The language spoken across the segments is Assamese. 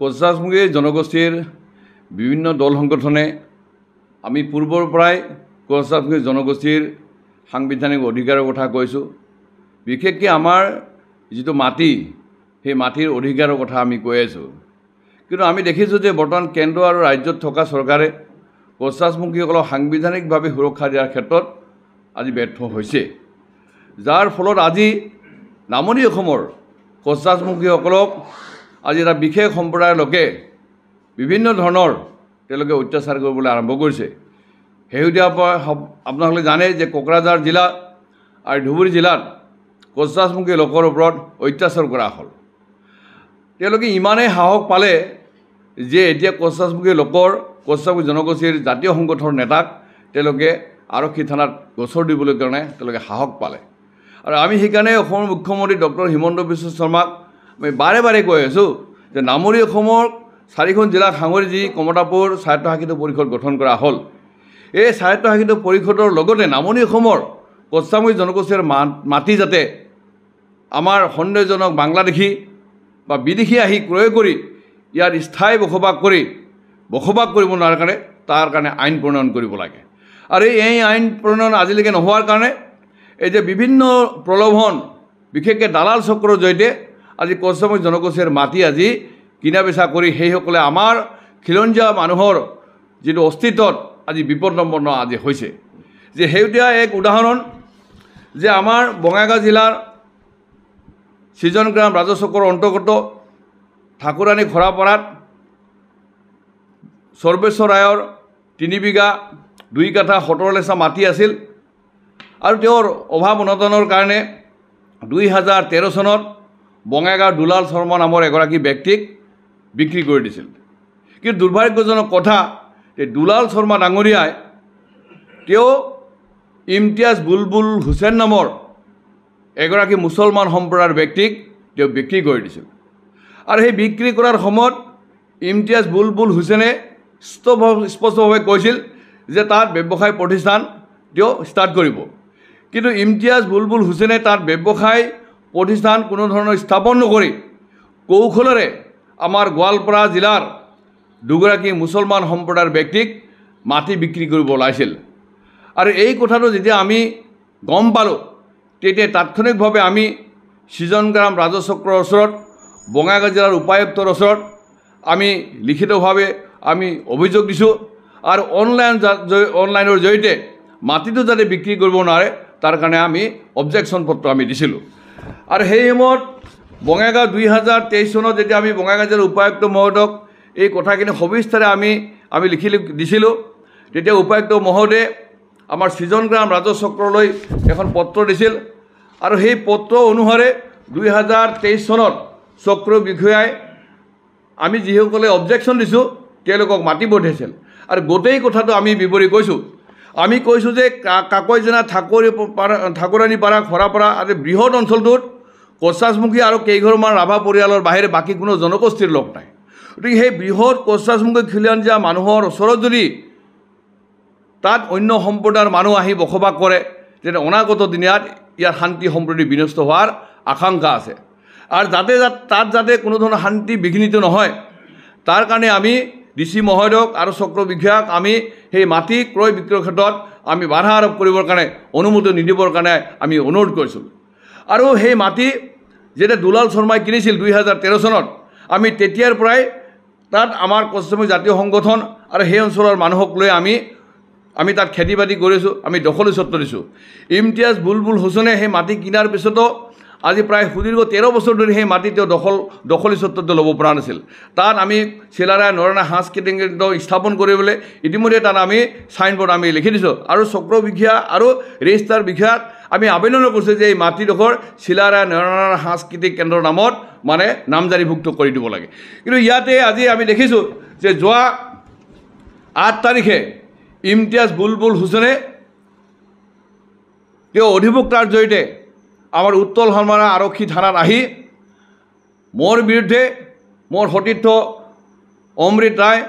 কোচৰাজমুখী জনগোষ্ঠীৰ বিভিন্ন দল সংগঠনে আমি পূৰ্বৰ পৰাই কোচৰাজমুখী জনগোষ্ঠীৰ সাংবিধানিক অধিকাৰৰ কথা কৈছোঁ। বিশেষকৈ আমাৰ যিটো মাটি, সেই মাটিৰ অধিকাৰৰ কথা আমি কৈ আছোঁ। কিন্তু আমি দেখিছোঁ যে বৰ্তমান কেন্দ্ৰ আৰু ৰাজ্যত থকা চৰকাৰে কোচৰাজমুখীসকলক সাংবিধানিকভাৱে সুৰক্ষা দিয়াৰ ক্ষেত্ৰত আজি ব্যৰ্থ হৈছে, যাৰ ফলত আজি নামনি অসমৰ কোচৰাজমুখীসকলক আজি এটা বিশেষ সম্প্ৰদায়ৰ লোকে বিভিন্ন ধৰণৰ তেওঁলোকে অত্যাচাৰ কৰিবলৈ আৰম্ভ কৰিছে। শেহতীয়া আপোনালোকে জানে যে কোকৰাঝাৰ জিলা আৰু ধুবুৰী জিলাত কোচৰাজমুখী লোকৰ ওপৰত অত্যাচাৰ কৰা হ'ল। তেওঁলোকে ইমানেই সাহস পালে যে এতিয়া কোচৰাজমুখী কোচৰাজমুখী জনগোষ্ঠীৰ জাতীয় সংগঠনৰ নেতাক তেওঁলোকে আৰক্ষী থানাত গোচৰ দিবলৈ কাৰণে তেওঁলোকে সাহস পালে। আৰু আমি সেইকাৰণে অসমৰ মুখ্যমন্ত্ৰী ডক্টৰ হিমন্ত বিশ্ব শৰ্মাক আমি বাৰে বাৰে কৈ আছোঁ যে নামনি অসমৰ 4খন জিলাক সাঙুৰি যি কমতাপুৰ স্বায়ত্তশাসিত পৰিষদ গঠন কৰা হ'ল, এই স্বায়ত্তশাসিত পৰিষদৰ লগতে নামনি অসমৰ কোচৰাজমুখী জনগোষ্ঠীৰ মাটি যাতে আমাৰ সন্দেহজনক বাংলাদেশী বা বিদেশী আহি ক্ৰয় কৰি ইয়াত স্থায়ী বসবাস কৰিব নোৱাৰাৰ কাৰণে তাৰ কাৰণে আইন প্ৰণয়ন কৰিব লাগে। আৰু এই আইন প্ৰণয়ন আজিলৈকে নোহোৱাৰ কাৰণে এই যে বিভিন্ন প্ৰলোভন, বিশেষকৈ দালাল চক্ৰৰ জৰিয়তে আজি কোচৰাজমুখী জনগোষ্ঠীৰ মাটি আজি কিনা বেচা কৰি সেইসকলে আমাৰ খিলঞ্জীয়া মানুহৰ যিটো অস্তিত্বত আজি বিপদাপন্ন আজি হৈছে। যে শেহতীয়া এক উদাহৰণ যে আমাৰ বঙাইগাঁও জিলাৰ সৃজন গ্ৰাম ৰাজচক্ৰৰ অন্তৰ্গত ঠাকুৰাণী খৰাপাৰাত সৰ্বেশ্বৰ ৰায়ৰ 3 বিঘা 2 কাঠা 17 লেচা মাটি আছিল। আৰু তেওঁৰ অভাৱ অনটনৰ কাৰণে 2013 চনত বঙাইগাঁৱৰ দুলাল শৰ্মা নামৰ এগৰাকী ব্যক্তিক বিক্ৰী কৰি দিছিল। কিন্তু দুৰ্ভাগ্যজনক কথা যে দুলাল শৰ্মা ডাঙৰীয়াই তেওঁ ইমতিয়াজ বুলবুল হুছেইন নামৰ এগৰাকী মুছলমান সম্প্ৰদায়ৰ ব্যক্তিক তেওঁ বিক্ৰী কৰি দিছিল। আৰু সেই বিক্ৰী কৰাৰ সময়ত ইমতিয়াজ বুলবুল হুছেইনে স্পষ্টভাৱে কৈছিল যে তাত ব্যৱসায় প্ৰতিষ্ঠান তেওঁ ষ্টাৰ্ট কৰিব। কিন্তু ইমতিয়াজ বুলবুল হুছেইনে তাত ব্যৱসায় প্ৰতিষ্ঠান কোনো ধৰণৰ স্থাপন নকৰি কৌশলেৰে আমাৰ গোৱালপাৰা জিলাৰ দুগৰাকী মুছলমান সম্প্ৰদায়ৰ ব্যক্তিক মাটি বিক্ৰী কৰিব ওলাইছিল। আৰু এই কথাটো যেতিয়া আমি গম পালোঁ, তেতিয়া তাৎক্ষণিকভাৱে আমি সৃজন গ্ৰাম ৰাজচক্ৰৰ ওচৰত, বঙাইগাঁও জিলাৰ উপায়ুক্তৰ ওচৰত আমি লিখিতভাৱে আমি অভিযোগ দিছোঁ। আৰু অনলাইনৰ জৰিয়তে মাটিটো যাতে বিক্ৰী কৰিব নোৱাৰে তাৰ কাৰণে আমি অবজেকশ্যন পত্ৰ আমি দিছিলোঁ। আৰু সেই সময়ত বঙাইগাঁও 2023 চনত যেতিয়া আমি বঙাইগাঁও জিলাৰ উপায়ুক্ত মহোদয়ক এই কথাখিনি সবিস্তাৰে আমি লিখি দিছিলোঁ, তেতিয়া উপায়ুক্ত মহোদয়ে আমাৰ সৃজন গ্ৰাম ৰাজচক্ৰলৈ এখন পত্ৰ দিছিল। আৰু সেই পত্ৰ অনুসাৰে 2023 চনত চক্ৰ বিষয়াই আমি যিসকলে অবজেকশ্যন দিছোঁ তেওঁলোকক মাতি পঠিয়াইছিল। আৰু গোটেই কথাটো আমি বিৱৰি কৈছোঁ। আমি কৈছোঁ যে কাকৈজনা ঠাকুৰাণী পাৰা খৰাপাৰা আদি বৃহৎ অঞ্চলটোত কোচৰাজমুখী আৰু কেইঘৰমান ৰাভা পৰিয়ালৰ বাহিৰে বাকী কোনো জনগোষ্ঠীৰ লোক নাই। গতিকে সেই বৃহৎ কোচৰাজমুখী খিলঞ্জীয়া মানুহৰ ওচৰত যদি তাত অন্য সম্প্ৰদায়ৰ মানুহ আহি বসবাস কৰে, তেতিয়া অনাগত দিনত ইয়াৰ শান্তি সম্প্ৰীতি বিনষ্ট হোৱাৰ আশংকা আছে। আৰু তাত যাতে কোনো ধৰণৰ শান্তি বিঘ্নিত নহয় তাৰ কাৰণে আমি DC মহোদয়ক আৰু চক্ৰ বিষয়াক আমি সেই মাটি ক্ৰয় বিক্ৰয়ৰ ক্ষেত্ৰত আমি বাধা আৰোপ কৰিবৰ কাৰণে, অনুমতি নিদিবৰ কাৰণে আমি অনুৰোধ কৰিছিলোঁ। আৰু সেই মাটি যেতিয়া দুলাল শৰ্মাই কিনিছিল 2013 চনত, আমি তেতিয়াৰ পৰাই তাত আমাৰ কোচৰাজমুখী জাতীয় সংগঠন আৰু সেই অঞ্চলৰ মানুহক লৈ আমি তাত খেতি বাতি কৰিছোঁ, আমি দখলী স্বত্ব দিছোঁ। ইমতিয়াজ বুলবুল হুছেইনে সেই মাটি কিনাৰ পিছতো আজি প্ৰায় সুদীৰ্ঘ 13 বছৰ ধৰি সেই মাটি তেওঁ দখলী স্বত্বটো ল'ব পৰা নাছিল। তাত আমি চিলাৰায় নৰনাৰায়ণ সাংস্কৃতিক কেন্দ্ৰ স্থাপন কৰিবলৈ ইতিমধ্যে তাত আমি চাইনবোৰ্ড আমি লিখি দিছোঁ। আৰু চক্ৰ বিষয়া আৰু ৰেজিষ্টাৰ বিষয়াক আমি আবেদন কৰিছোঁ যে এই মাটিডোখৰ চিলাৰায় নৰনাৰায়ণ সাংস্কৃতিক কেন্দ্ৰৰ নামত মানে নামজাৰিভুক্ত কৰি দিব লাগে। কিন্তু ইয়াতে আজি আমি দেখিছোঁ যে যোৱা 8 তাৰিখে ইমতিয়াজ বুলবুল হুছেইনে তেওঁ অধিবক্তাৰ জৰিয়তে আমাৰ উত্তল হালমাৰা আৰক্ষী থানাত আহি মোৰ বিৰুদ্ধে মোৰ সতীৰ্থ অমৃত ৰায়,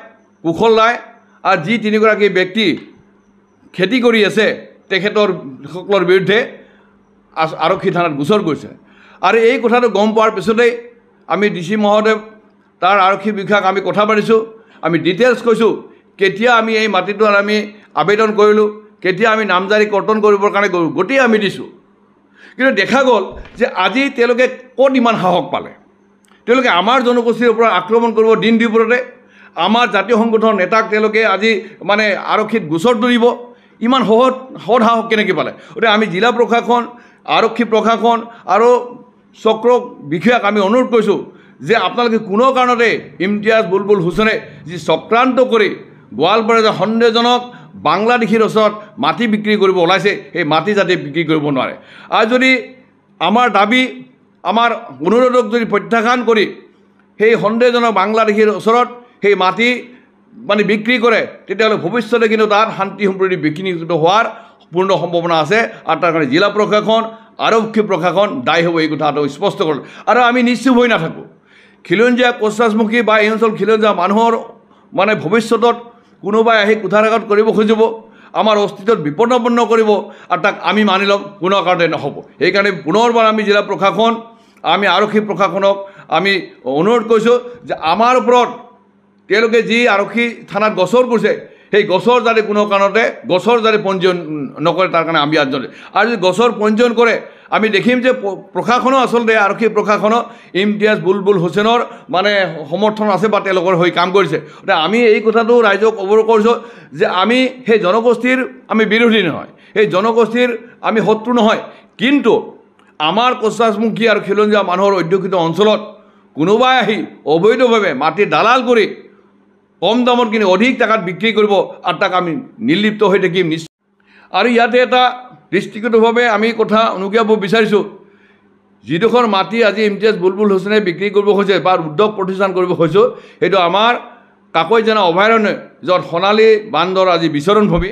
কুশল ৰায় আৰু যি 3গৰাকী ব্যক্তি খেতি কৰি আছে তেখেতসকলৰ বিৰুদ্ধে আৰক্ষী থানাত গোচৰ কৰিছে। আৰু এই কথাটো গম পোৱাৰ পিছতেই আমি DC মহোদয় তাৰ আৰক্ষী বিষয়াক আমি কথা পাতিছোঁ, আমি ডিটেইলছ কৈছোঁ, কেতিয়া আমি এই মাটিটোৰ আমি আবেদন কৰিলোঁ, কেতিয়া আমি নামজাৰি কৰ্তন কৰিবৰ কাৰণে গোটেই আমি দিছোঁ। কিন্তু দেখা গ'ল যে আজি তেওঁলোকে ক'ত ইমান সাহস পালে। তেওঁলোকে আমাৰ জনগোষ্ঠীৰ ওপৰত আক্ৰমণ কৰিব দিন দুপৰতে, আমাৰ জাতীয় সংগঠনৰ নেতাক তেওঁলোকে আজি মানে আৰক্ষীত গোচৰ তুলিব, ইমান সদ সাহস কেনেকৈ পালে। গতিকে আমি জিলা প্ৰশাসন, আৰক্ষী প্ৰশাসন আৰু চক্ৰ বিষয়াক আমি অনুৰোধ কৰিছোঁ যে আপোনালোকে কোনো কাৰণতে ইমতিয়াজ বুলবুল হুছেইনে যি চক্ৰান্ত কৰি গোৱালপাৰা যে সন্দেহজনক বাংলাদেশীৰ ওচৰত মাটি বিক্ৰী কৰিব ওলাইছে, সেই মাটি যাতে বিক্ৰী কৰিব নোৱাৰে। আৰু যদি আমাৰ দাবী, আমাৰ অনুৰোধক যদি প্ৰত্যাখ্যান কৰি সেই সন্দেহজনক বাংলাদেশীৰ ওচৰত সেই মাটি মানে বিক্ৰী কৰে, তেতিয়াহ'লে ভৱিষ্যতে কিন্তু তাত শান্তি সম্প্ৰীতি বিঘ্নিত হোৱাৰ পূৰ্ণ সম্ভাৱনা আছে। আৰু তাৰ কাৰণে জিলা প্ৰশাসন, আৰক্ষী প্ৰশাসন দায়ী হ'ব, এই কথাটো স্পষ্ট কৰিলোঁ। আৰু আমি নিশ্চুপ হৈ নাথাকোঁ। খিলঞ্জীয়া কোচৰাজমুখী বা এই অঞ্চল খিলঞ্জীয়া মানুহৰ মানে ভৱিষ্যতত কোনোবাই আহি কুঠাৰাঘাত কৰিব খুজিব, আমাৰ অস্তিত্বত বিপদাপন্ন কৰিব, আৰু তাক আমি মানি ল'ম, কোনো কাৰণতে নহ'ব। সেইকাৰণে পুনৰবাৰ আমি জিলা প্ৰশাসন, আমি আৰক্ষী প্ৰশাসনক আমি অনুৰোধ কৰিছোঁ যে আমাৰ ওপৰত তেওঁলোকে যি আৰক্ষী থানাত গোচৰ কৰিছে, সেই গোচৰ যাতে কোনো কাৰণতে গোচৰ যাতে পঞ্জীয়ন নকৰে, তাৰ কাৰণে আমি আবেদন। আৰু যদি গোচৰ পঞ্জীয়ন কৰে, আমি দেখিম যে প্ৰশাসনো আচলতে আৰক্ষী প্ৰশাসনো ইমতিয়াজ বুলবুল হুছেইনৰ মানে সমৰ্থন আছে বা তেওঁলোকৰ হৈ কাম কৰিছে। গতিকে আমি এই কথাটো ৰাইজক অৱগত কৰিছোঁ যে আমি সেই জনগোষ্ঠীৰ আমি বিৰোধী নহয়, সেই জনগোষ্ঠীৰ আমি শত্ৰু নহয়। কিন্তু আমাৰ কোচৰাজমুখী আৰু খিলঞ্জীয়া মানুহৰ অধ্যুষিত অঞ্চলত কোনোবাই আহি অবৈধভাৱে মাটি দালাল কৰি কম দামত কিনি অধিক টকাত বিক্ৰী কৰিব, আৰু তাক আমি নিৰ্লিপ্ত হৈ থাকিম নিশ্চয়। আৰু ইয়াতে এটা দৃষ্টিগতভাৱে আমি কথা অনুজ্ঞাব বিচাৰিছোঁ, যিডোখৰ মাটি আজি ইমতিয়াজ বুলবুল হুছেইনে বিক্ৰী কৰিব খুজিছে বা উদ্যোগ প্ৰতিষ্ঠান কৰিব খুজিছোঁ, সেইটো আমাৰ কাকৈজানা অভয়াৰণ্য, য'ত সোণালী বান্দৰ আজি বিচৰণ ভূমি,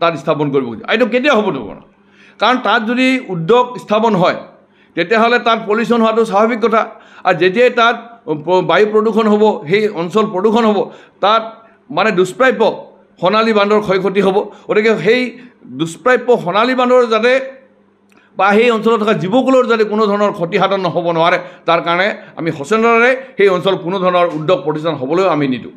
তাত স্থাপন কৰিব খুজিছে। এইটো কেতিয়া হ'ব নোৱাৰে, কাৰণ তাত যদি উদ্যোগ স্থাপন হয় তেতিয়াহ'লে তাত পলিউশ্যন হোৱাটো স্বাভাৱিক কথা। আৰু যেতিয়াই তাত বায়ু প্ৰদূষণ হ'ব, সেই অঞ্চল প্ৰদূষণ হ'ব, তাত মানে দুষ্প্ৰাপ্য সোণালী বান্দৰ ক্ষয় ক্ষতি হ'ব। গতিকে সেই দুষ্প্ৰাপ্য সোণালী বান্দৰ যাতে বা সেই অঞ্চলত থকা জীৱকুলৰ যাতে কোনো ধৰণৰ ক্ষতিসাধন নহ'ব নোৱাৰে, তাৰ কাৰণে আমি সচেতনতাৰে সেই অঞ্চল কোনো ধৰণৰ উদ্যোগ প্ৰতিষ্ঠান হ'বলৈও আমি নিদিওঁ।